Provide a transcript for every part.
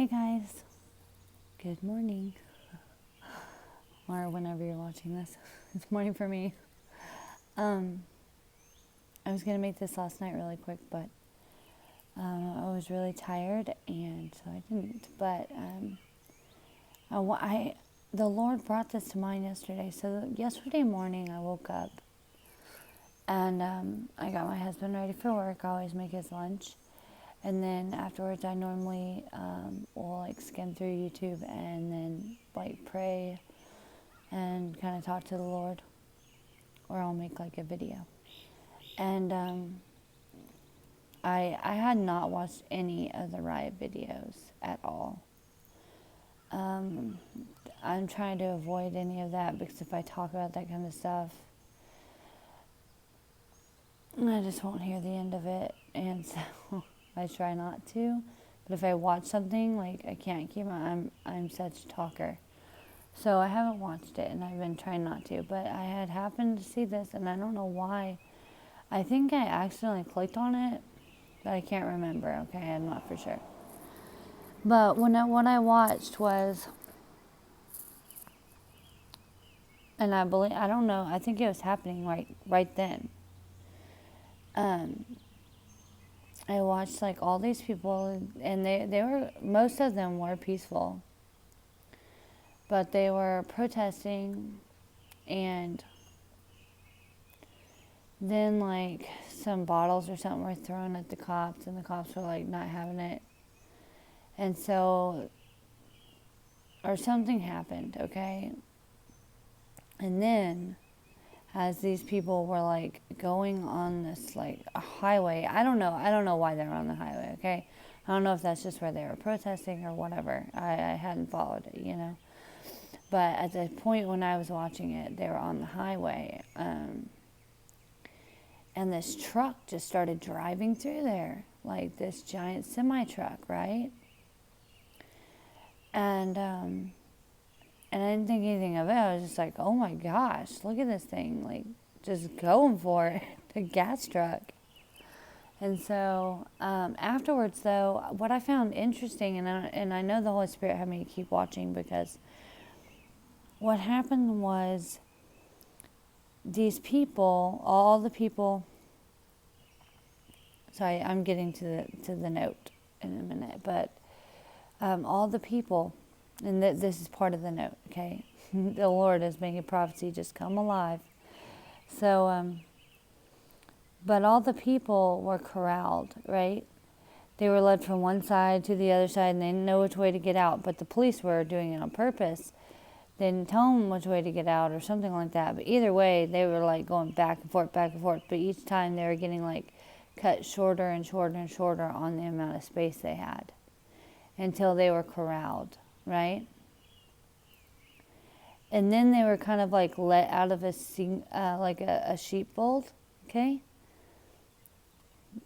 Hey guys, good morning, or whenever you're watching this. It's morning for me. Um, I was gonna make this last night really quick, but I was really tired, and so I didn't. But the Lord brought this to mind yesterday. So yesterday morning, I woke up, and I got my husband ready for work. I always make his lunch. And then afterwards, I normally will like skim through YouTube and then like pray and kind of talk to the Lord, or I'll make like a video. And I had not watched any of the riot videos at all. I'm trying to avoid any of that because if I talk about that kind of stuff, I just won't hear the end of it, and so I try not to. But if I watch something, like I can't keep I'm such a talker. So I haven't watched it, and I've been trying not to. But I had happened to see this, and I don't know why. I think I accidentally clicked on it, but I can't remember. Okay, I'm not for sure. But what I watched was, and I don't know. I think it was happening right then. I watched like all these people, and they were, most of them were peaceful, but they were protesting, and then like some bottles or something were thrown at the cops, and the cops were like not having it, and so, or something happened, okay, and then as these people were like going on this like a highway, I don't know why they were on the highway, okay, I don't know if that's just where they were protesting or whatever. I hadn't followed it. But at the point when I was watching it, they were on the highway, and this truck just started driving through there, like this giant semi-truck, right? And I didn't think anything of it. I was just like, oh my gosh, look at this thing, like just going for it, the gas truck. And so afterwards, though, what I found interesting, and I know the Holy Spirit had me keep watching, because what happened was these people, all the people. Sorry, I'm getting to the note in a minute, but all the people, and this is part of the note. Okay, the Lord is making prophecy just come alive. So, but all the people were corralled, right? They were led from one side to the other side, and they didn't know which way to get out. But the police were doing it on purpose. They didn't tell them which way to get out or something like that. But either way, they were like going back and forth, back and forth. But each time they were getting like cut shorter and shorter and shorter on the amount of space they had until they were corralled, right? And then they were kind of like let out of a sheepfold, okay?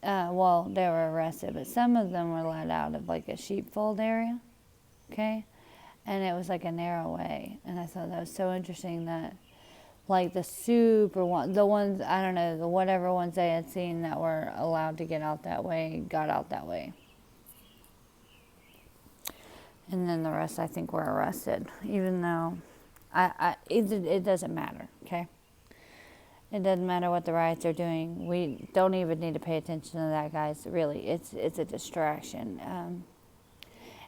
Well, they were arrested, but some of them were let out of like a sheepfold area, okay? And it was like a narrow way. And I thought that was so interesting that like the ones, I don't know, the whatever ones they had seen that were allowed to get out that way, got out that way. And then the rest, I think, were arrested, even though it doesn't matter, okay? It doesn't matter what the riots are doing. We don't even need to pay attention to that, guys. Really, it's a distraction.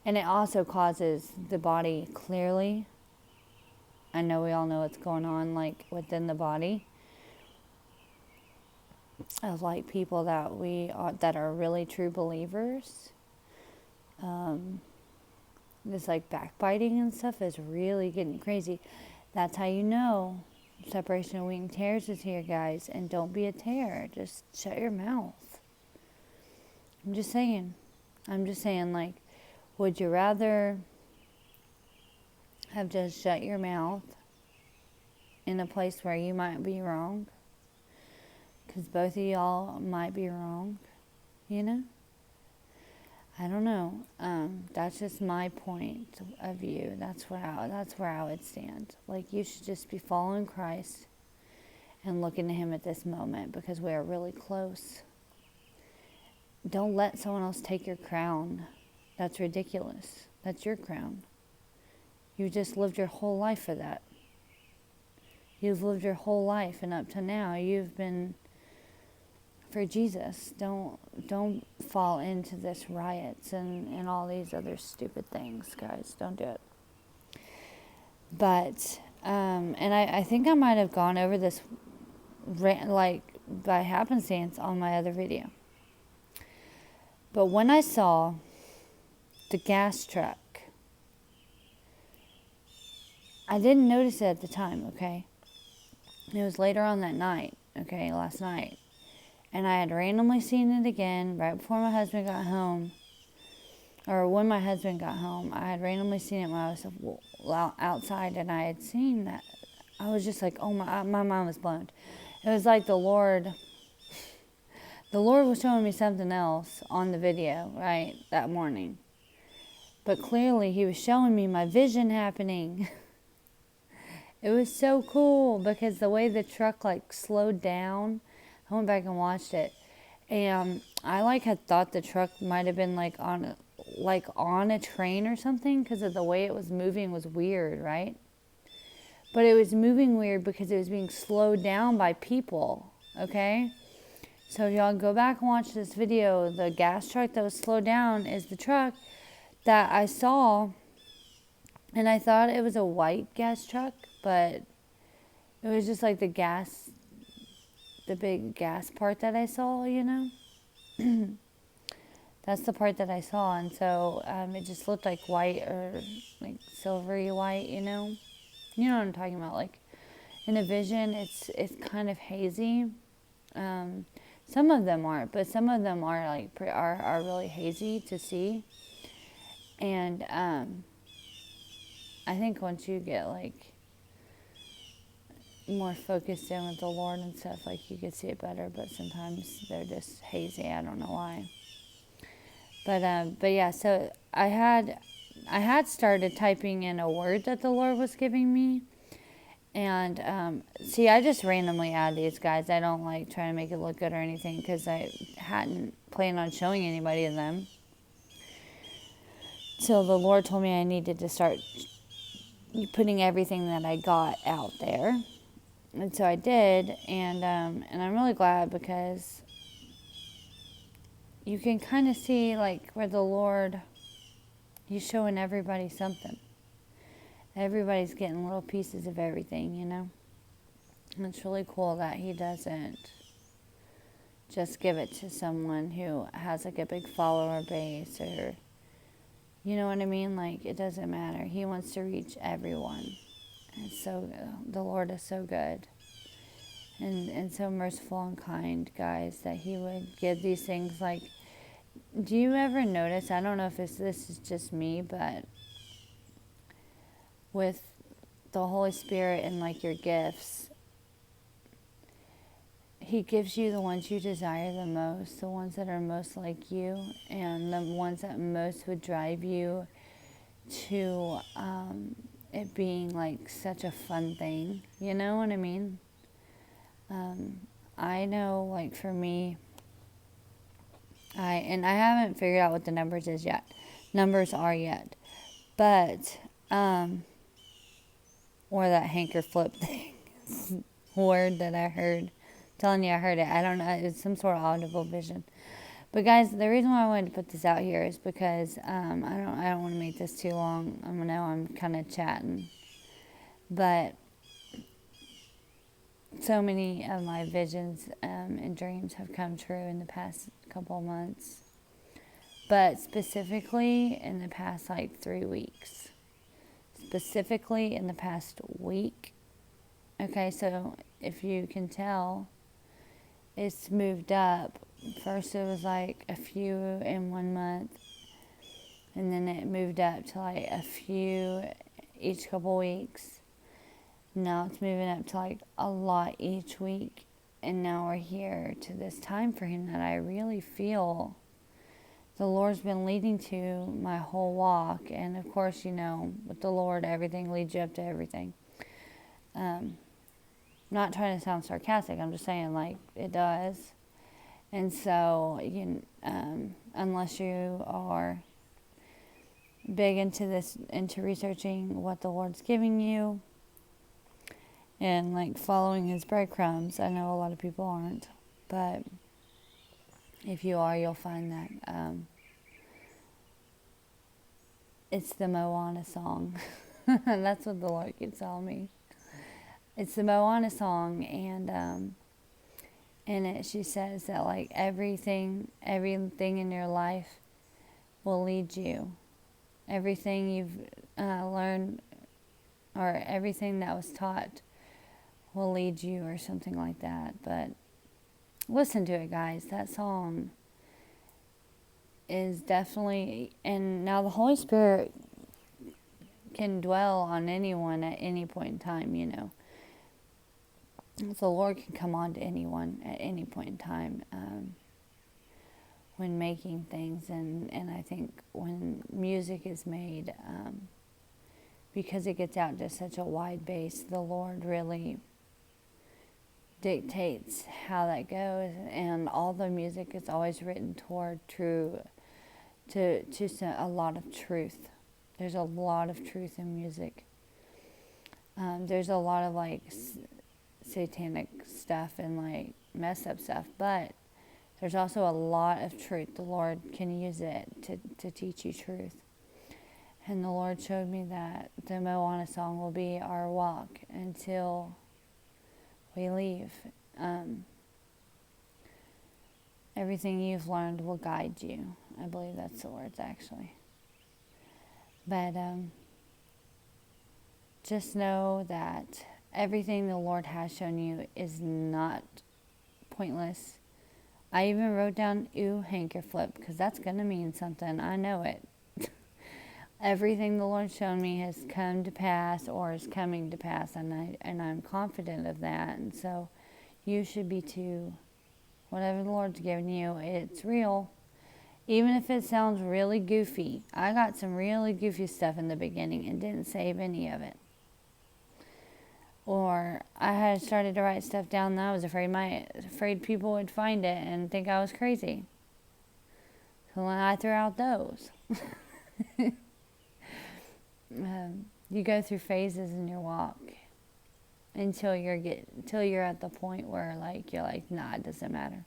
And it also causes the body, clearly. I know we all know what's going on, like, within the body of, like, people that are really true believers. This, like, backbiting and stuff is really getting crazy. That's how you know separation of wheat and tares is here, guys. And don't be a tare. Just shut your mouth. I'm just saying, like, would you rather have just shut your mouth in a place where you might be wrong? Because both of y'all might be wrong, I don't know. That's just my point of view. That's where I would stand. Like, you should just be following Christ and looking to Him at this moment, because we are really close. Don't let someone else take your crown. That's ridiculous. That's your crown. You just lived your whole life for that. You've lived your whole life, and up to now, you've been for Jesus. Don't fall into this riots and all these other stupid things, guys. Don't do it. But, and I think I might have gone over this, like, by happenstance on my other video. But when I saw the gas truck, I didn't notice it at the time, okay? It was later on that night, okay, last night. And I had randomly seen it again right before my husband got home. Or when my husband got home, I had randomly seen it when I was outside, and I had seen that. I was just like, oh my mind was blown. It was like the Lord was showing me something else on the video, right, that morning. But clearly he was showing me my vision happening. It was so cool because the way the truck like slowed down, I went back and watched it. And I had thought the truck might have been on a train or something, because of the way it was moving was weird, right? But it was moving weird because it was being slowed down by people, okay? So y'all go back and watch this video. The gas truck that was slowed down is the truck that I saw, and I thought it was a white gas truck, but it was just like the big gas part that I saw, That's the part that I saw, and so it just looked like white, or like silvery white, You know what I'm talking about? Like in a vision, it's kind of hazy. Some of them aren't, but some of them are are really hazy to see. And I think once you get more focused in with the Lord and stuff, you could see it better. But sometimes they're just hazy. I don't know why. But yeah. So I had started typing in a word that the Lord was giving me. And see, I just randomly add these, guys. I don't try to make it look good or anything, because I hadn't planned on showing anybody of them. So the Lord told me I needed to start putting everything that I got out there. And so I did, and I'm really glad, because you can kind of see where the Lord, He's showing everybody something. Everybody's getting little pieces of everything, And it's really cool that He doesn't just give it to someone who has a big follower base, or, you know what I mean? It doesn't matter. He wants to reach everyone. And so the Lord is so good and so merciful and kind, guys, that He would give these things. Do you ever notice, I don't know if this is just me, but with the Holy Spirit and your gifts, He gives you the ones you desire the most, the ones that are most like you, and the ones that most would drive you to it being such a fun thing. You know what I mean? I know, for me, I haven't figured out what the numbers are yet, but or that hanker flip thing word that I heard. Telling you I heard it. I don't know. It's some sort of audible vision. But guys, the reason why I wanted to put this out here is because I don't want to make this too long. I know I'm kind of chatting, but so many of my visions and dreams have come true in the past couple of months, but specifically in the past 3 weeks. Specifically in the past week. Okay, so if you can tell, it's moved up. First it was a few in 1 month, and then it moved up to a few each couple weeks. Now it's moving up to a lot each week, and now we're here to this time frame that I really feel the Lord's been leading to my whole walk. And of course, with the Lord, everything leads you up to everything. Not trying to sound sarcastic, I'm just saying it does. And so unless you are big into this, into researching what the Lord's giving you and like following his breadcrumbs. I know a lot of people aren't, but if you are, you'll find that it's the Moana song. That's what the Lord keeps telling me. It's the Moana song, and in it she says that like everything in your life will lead you. Everything you've learned, or everything that was taught, will lead you, or something like that. But listen to it, guys. That song is definitely, and now the Holy Spirit can dwell on anyone at any point in time, you know. The Lord can come on to anyone at any point in time when making things, and I think when music is made, because it gets out to such a wide base, the Lord really dictates how that goes, and all the music is always written toward to a lot of truth. There's a lot of truth in music. There's a lot of like satanic stuff and like messed up stuff, but there's also a lot of truth. The Lord can use it to teach you truth. And the Lord showed me that the Moana song will be our walk until we leave. Everything you've learned will guide you. I believe that's the words, actually. But just know that everything the Lord has shown you is not pointless. I even wrote down ooh hankerflip, because that's going to mean something. I know it. Everything the Lord's shown me has come to pass or is coming to pass, and I'm confident of that. And so you should be too. Whatever the Lord's given you, it's real. Even if it sounds really goofy. I got some really goofy stuff in the beginning and didn't save any of it. Or I had started to write stuff down that I was afraid people would find it and think I was crazy. So then I threw out those. You go through phases in your walk until you're at the point where like you're like, nah, it doesn't matter.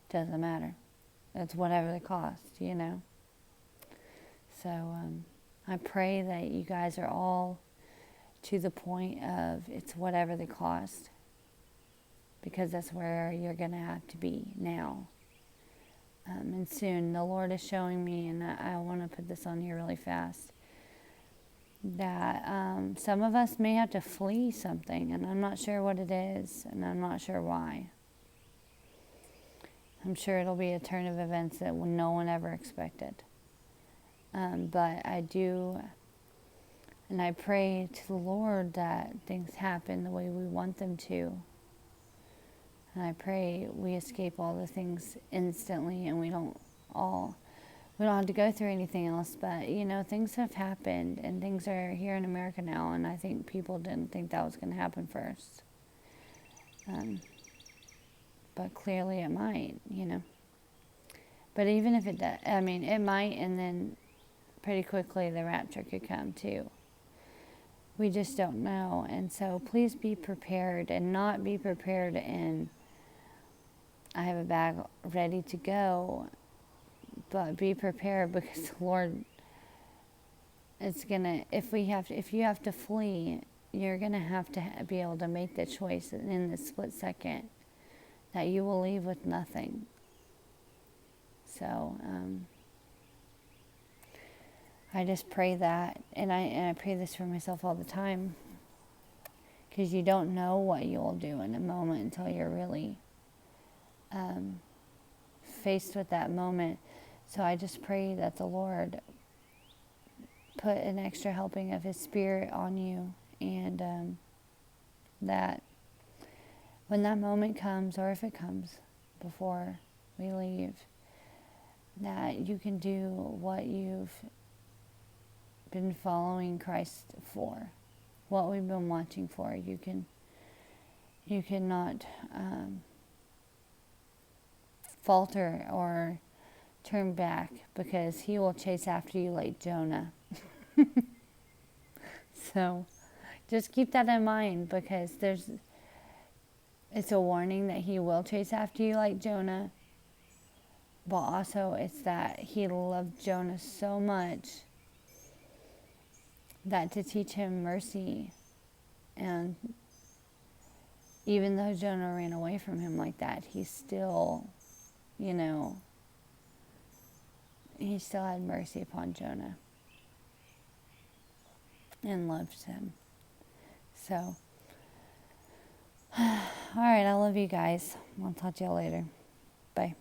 Doesn't matter. It's whatever the cost, you know. So I pray that you guys are all to the point of it's whatever the cost, because that's where you're going to have to be now. And soon the Lord is showing me, and I want to put this on here really fast, that some of us may have to flee something, and I'm not sure what it is, and I'm not sure why. I'm sure it'll be a turn of events that no one ever expected. But I do, and I pray to the Lord that things happen the way we want them to. And I pray we escape all the things instantly, and we don't have to go through anything else. But, you know, things have happened, and things are here in America now, and I think people didn't think that was going to happen first. But clearly it might, you know. But even if it does, I mean, it might, and then pretty quickly the rapture could come too. We just don't know. And so please be prepared, and not be prepared in I have a bag ready to go, but be prepared, because the Lord, it's gonna, if you have to flee, you're gonna have to be able to make the choice in this split second that you will leave with nothing. So I just pray that, and I pray this for myself all the time, because you don't know what you'll do in a moment until you're really faced with that moment. So I just pray that the Lord put an extra helping of His Spirit on you, and that when that moment comes, or if it comes before we leave, that you can do what you've been following Christ for, what we've been watching for. You cannot falter or turn back, because he will chase after you like Jonah. So just keep that in mind, because it's a warning that he will chase after you like Jonah. But also it's that he loved Jonah so much that to teach him mercy. And even though Jonah ran away from him like that, he still, he still had mercy upon Jonah and loved him. So, all right, I love you guys. I'll talk to you later. Bye.